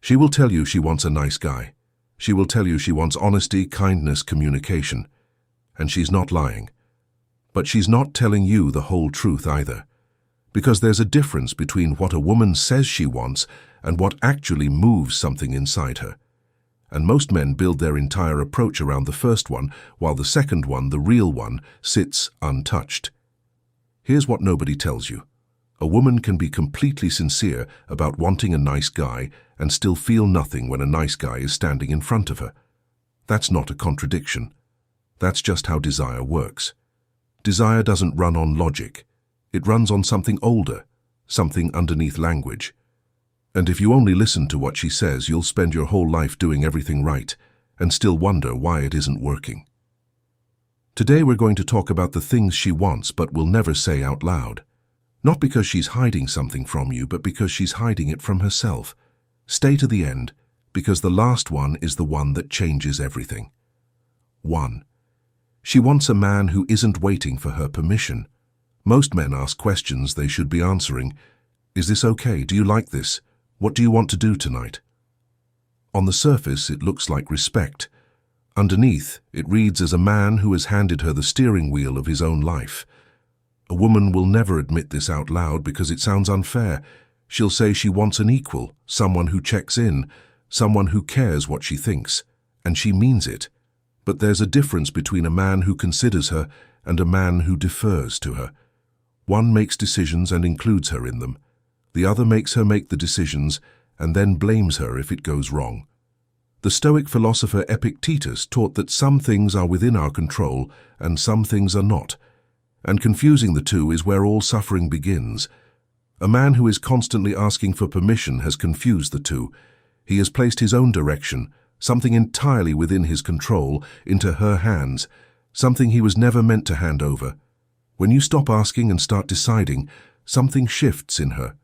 She will tell you she wants a nice guy. She will tell you she wants honesty, kindness, communication. And she's not lying. But she's not telling you the whole truth either. Because there's a difference between what a woman says she wants and what actually moves something inside her. And most men build their entire approach around the first one, while the second one, the real one, sits untouched. Here's what nobody tells you. A woman can be completely sincere about wanting a nice guy and still feel nothing when a nice guy is standing in front of her. That's not a contradiction. That's just how desire works. Desire doesn't run on logic. It runs on something older, something underneath language. And if you only listen to what she says, you'll spend your whole life doing everything right and still wonder why it isn't working. Today we're going to talk about the things she wants but will never say out loud. Not because she's hiding something from you, but because she's hiding it from herself. Stay to the end, because the last one is the one that changes everything. 1. She wants a man who isn't waiting for her permission. Most men ask questions they should be answering. Is this okay? Do you like this? What do you want to do tonight? On the surface, it looks like respect. Underneath, it reads as a man who has handed her the steering wheel of his own life. A woman will never admit this out loud because it sounds unfair. She'll say she wants an equal, someone who checks in, someone who cares what she thinks, and she means it. But there's a difference between a man who considers her and a man who defers to her. One makes decisions and includes her in them. The other makes her make the decisions and then blames her if it goes wrong. The Stoic philosopher Epictetus taught that some things are within our control and some things are not. And confusing the two is where all suffering begins. A man who is constantly asking for permission has confused the two. He has placed his own direction, something entirely within his control, into her hands, something he was never meant to hand over. When you stop asking and start deciding, something shifts in her.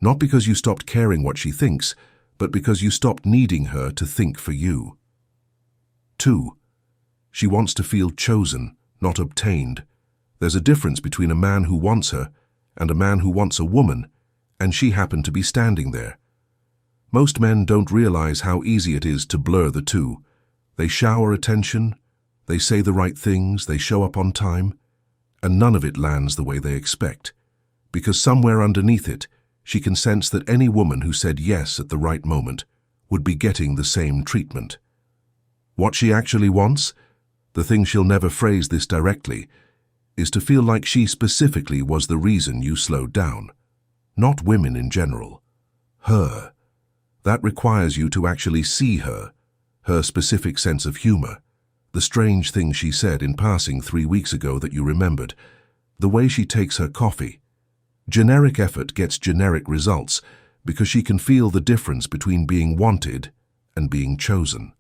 Not because you stopped caring what she thinks, but because you stopped needing her to think for you. 2. She wants to feel chosen, not obtained. There's a difference between a man who wants her and a man who wants a woman, and she happened to be standing there. Most men don't realize how easy it is to blur the two. They shower attention, they say the right things, they show up on time, and none of it lands the way they expect. Because somewhere underneath it, she can sense that any woman who said yes at the right moment would be getting the same treatment. What she actually wants, the thing she'll never phrase this directly, is to feel like she specifically was the reason you slowed down. Not women in general. Her. That requires you to actually see her, her specific sense of humor, the strange thing she said in passing 3 weeks ago that you remembered, the way she takes her coffee. Generic effort gets generic results because she can feel the difference between being wanted and being chosen.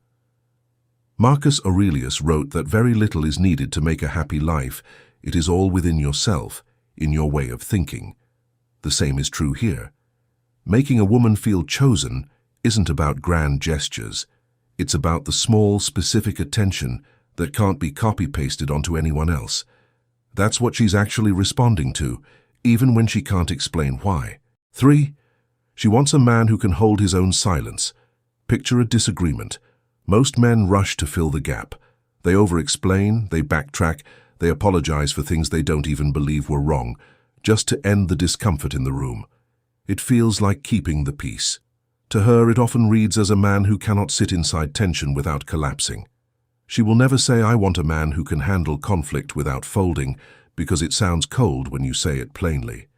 Marcus Aurelius wrote that very little is needed to make a happy life. It is all within yourself, in your way of thinking. The same is true here. Making a woman feel chosen isn't about grand gestures. It's about the small, specific attention that can't be copy-pasted onto anyone else. That's what she's actually responding to, even when she can't explain why. 3. She wants a man who can hold his own silence. Picture a disagreement. Most men rush to fill the gap. They over-explain, they backtrack, they apologize for things they don't even believe were wrong, just to end the discomfort in the room. It feels like keeping the peace. To her, it often reads as a man who cannot sit inside tension without collapsing. She will never say, "I want a man who can handle conflict without folding," because it sounds cold when you say it plainly.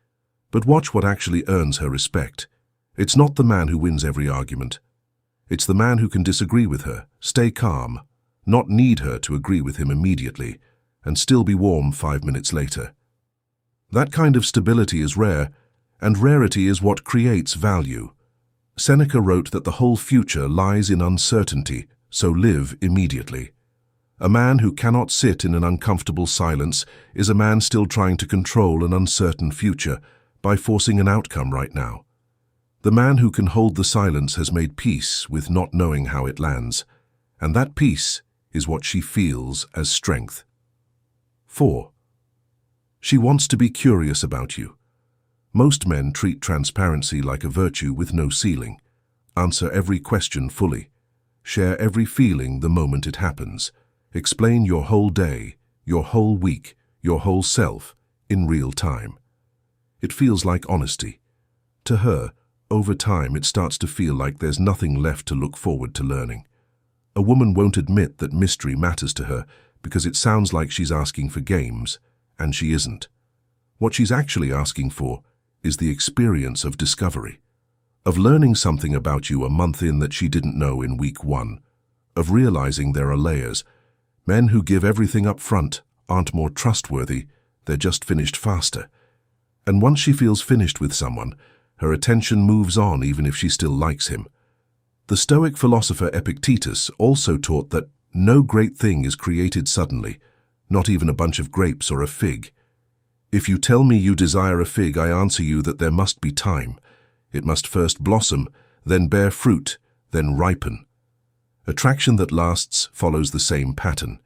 But watch what actually earns her respect. It's not the man who wins every argument. It's the man who can disagree with her, stay calm, not need her to agree with him immediately, and still be warm 5 minutes later. That kind of stability is rare, and rarity is what creates value. Seneca wrote that the whole future lies in uncertainty, so live immediately. A man who cannot sit in an uncomfortable silence is a man still trying to control an uncertain future by forcing an outcome right now. The man who can hold the silence has made peace with not knowing how it lands, and that peace is what she feels as strength. 4. She wants to be curious about you. Most men treat transparency like a virtue with no ceiling. Answer every question fully. Share every feeling the moment it happens. Explain your whole day, your whole week, your whole self, in real time. It feels like honesty. To her, over time it starts to feel like there's nothing left to look forward to learning. A woman won't admit that mystery matters to her because it sounds like she's asking for games, and she isn't. What she's actually asking for is the experience of discovery, of learning something about you a month in that she didn't know in week 1, of realizing there are layers. Men who give everything up front aren't more trustworthy, they're just finished faster. And once she feels finished with someone, her attention moves on even if she still likes him. The Stoic philosopher Epictetus also taught that no great thing is created suddenly, not even a bunch of grapes or a fig. If you tell me you desire a fig, I answer you that there must be time. It must first blossom, then bear fruit, then ripen. Attraction that lasts follows the same pattern.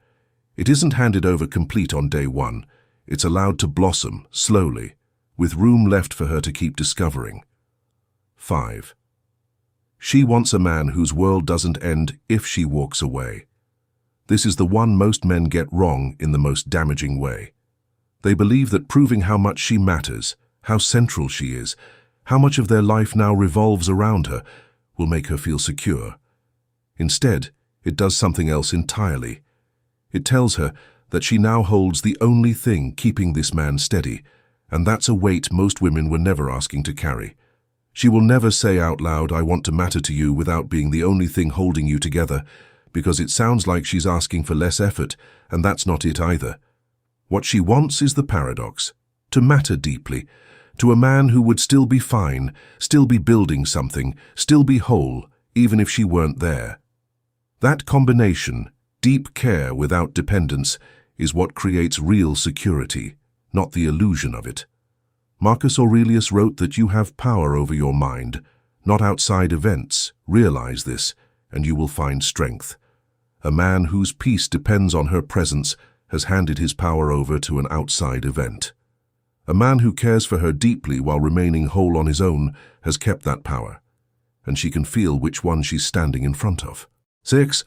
It isn't handed over complete on day 1. It's allowed to blossom, slowly, with room left for her to keep discovering. 5. She wants a man whose world doesn't end if she walks away. This is the one most men get wrong in the most damaging way. They believe that proving how much she matters, how central she is, how much of their life now revolves around her, will make her feel secure. Instead, it does something else entirely. It tells her that she now holds the only thing keeping this man steady, and that's a weight most women were never asking to carry. She will never say out loud, "I want to matter to you," without being the only thing holding you together, because it sounds like she's asking for less effort, and that's not it either. What she wants is the paradox, to matter deeply, to a man who would still be fine, still be building something, still be whole, even if she weren't there. That combination, deep care without dependence, is what creates real security, not the illusion of it. Marcus Aurelius wrote that you have power over your mind, not outside events. Realize this, and you will find strength. A man whose peace depends on her presence has handed his power over to an outside event. A man who cares for her deeply while remaining whole on his own has kept that power, and she can feel which one she's standing in front of. 6.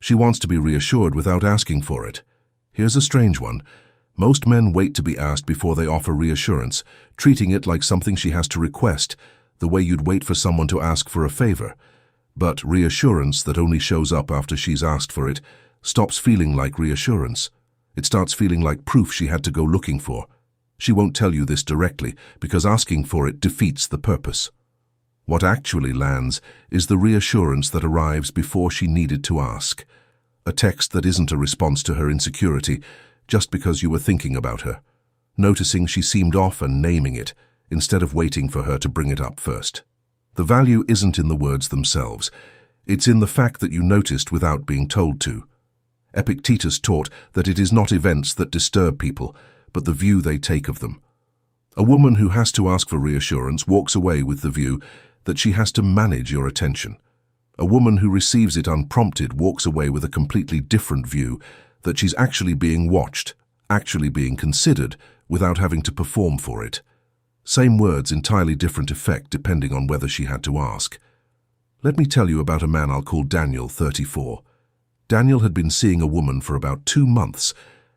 She wants to be reassured without asking for it. Here's a strange one. Most men wait to be asked before they offer reassurance, treating it like something she has to request, the way you'd wait for someone to ask for a favor. But reassurance that only shows up after she's asked for it stops feeling like reassurance. It starts feeling like proof she had to go looking for. She won't tell you this directly, because asking for it defeats the purpose. What actually lands is the reassurance that arrives before she needed to ask. A text that isn't a response to her insecurity, just because you were thinking about her, noticing she seemed off and naming it, instead of waiting for her to bring it up first. The value isn't in the words themselves. It's in the fact that you noticed without being told to. Epictetus taught that it is not events that disturb people, but the view they take of them. A woman who has to ask for reassurance walks away with the view that she has to manage your attention. A woman who receives it unprompted walks away with a completely different view, that she's actually being watched, actually being considered, without having to perform for it. Same words, entirely different effect depending on whether she had to ask. Let me tell you about a man I'll call Daniel, 34. Daniel had been seeing a woman for about 2 months,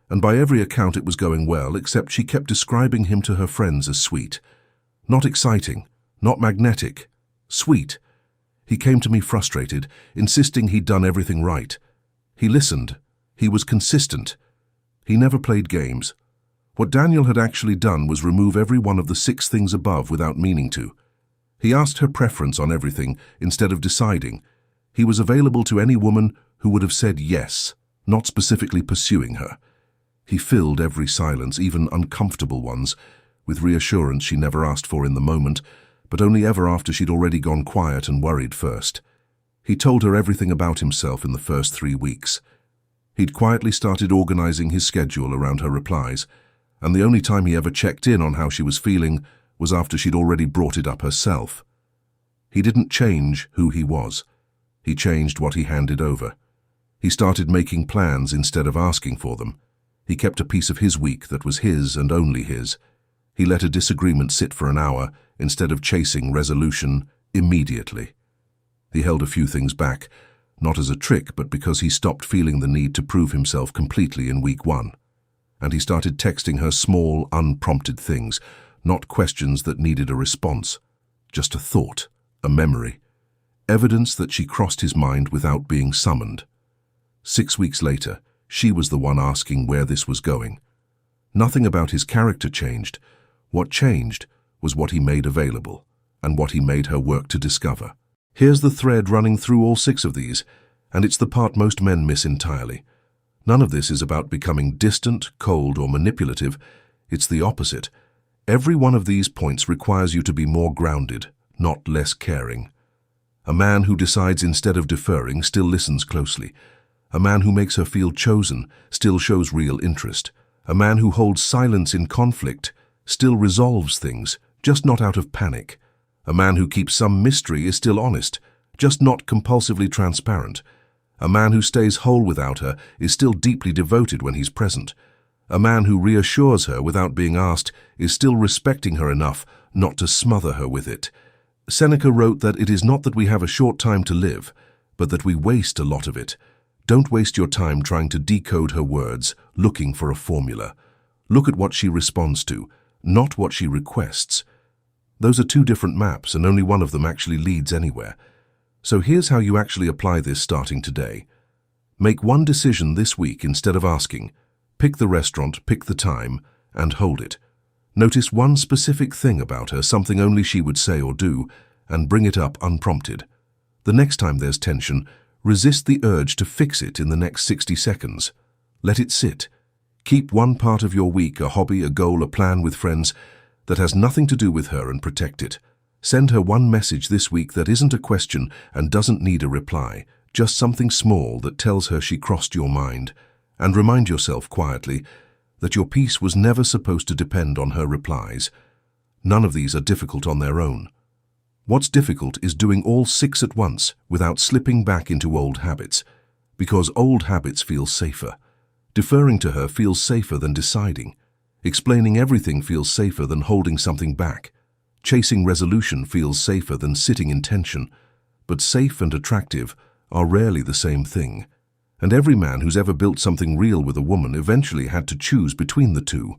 and by every account it was going well, except she kept describing him to her friends as sweet. Not exciting, not magnetic, sweet. He came to me frustrated, insisting he'd done everything right. He listened. He was consistent. He never played games. What Daniel had actually done was remove every one of the 6 things above without meaning to. He asked her preference on everything instead of deciding. He was available to any woman who would have said yes, not specifically pursuing her. He filled every silence, even uncomfortable ones, with reassurance she never asked for in the moment, but only ever after she'd already gone quiet and worried first. He told her everything about himself in the first 3 weeks. He'd quietly started organizing his schedule around her replies, and the only time he ever checked in on how she was feeling was after she'd already brought it up herself. He didn't change who he was. He changed what he handed over. He started making plans instead of asking for them. He kept a piece of his week that was his and only his. He let a disagreement sit for an hour instead of chasing resolution immediately. He held a few things back, not as a trick, but because he stopped feeling the need to prove himself completely in week 1. And he started texting her small, unprompted things, not questions that needed a response, just a thought, a memory, evidence that she crossed his mind without being summoned. 6 weeks later, she was the one asking where this was going. Nothing about his character changed. What changed was what he made available, and what he made her work to discover. Here's the thread running through all 6 of these, and it's the part most men miss entirely. None of this is about becoming distant, cold, or manipulative. It's the opposite. Every one of these points requires you to be more grounded, not less caring. A man who decides instead of deferring still listens closely. A man who makes her feel chosen still shows real interest. A man who holds silence in conflict still resolves things, just not out of panic. A man who keeps some mystery is still honest, just not compulsively transparent. A man who stays whole without her is still deeply devoted when he's present. A man who reassures her without being asked is still respecting her enough not to smother her with it. Seneca wrote that it is not that we have a short time to live, but that we waste a lot of it. Don't waste your time trying to decode her words, looking for a formula. Look at what she responds to, not what she requests. Those are 2 different maps, and only one of them actually leads anywhere. So here's how you actually apply this starting today. Make one decision this week instead of asking. Pick the restaurant, pick the time, and hold it. Notice one specific thing about her, something only she would say or do, and bring it up unprompted. The next time there's tension, resist the urge to fix it in the next 60 seconds. Let it sit. Keep one part of your week, a hobby, a goal, a plan with friends, that has nothing to do with her, and protect it. Send her one message this week that isn't a question and doesn't need a reply, just something small that tells her she crossed your mind. And remind yourself quietly that your peace was never supposed to depend on her replies. None of these are difficult on their own. What's difficult is doing all 6 at once without slipping back into old habits, because old habits feel safer. Deferring to her feels safer than deciding. Explaining everything feels safer than holding something back. Chasing resolution feels safer than sitting in tension. But safe and attractive are rarely the same thing. And every man who's ever built something real with a woman eventually had to choose between the 2.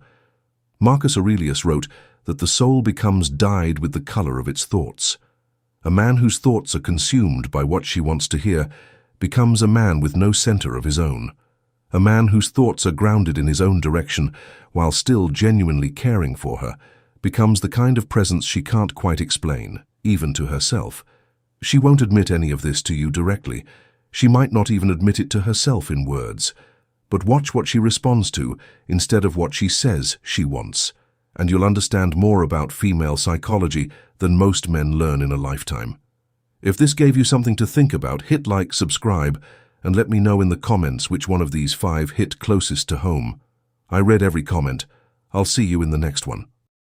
Marcus Aurelius wrote that the soul becomes dyed with the color of its thoughts. A man whose thoughts are consumed by what she wants to hear becomes a man with no center of his own. A man whose thoughts are grounded in his own direction while still genuinely caring for her becomes the kind of presence she can't quite explain, even to herself. She won't admit any of this to you directly. She might not even admit it to herself in words. But watch what she responds to instead of what she says she wants, and you'll understand more about female psychology than most men learn in a lifetime. If this gave you something to think about, hit like, subscribe, and let me know in the comments which one of these 5 hit closest to home. I read every comment. I'll see you in the next one.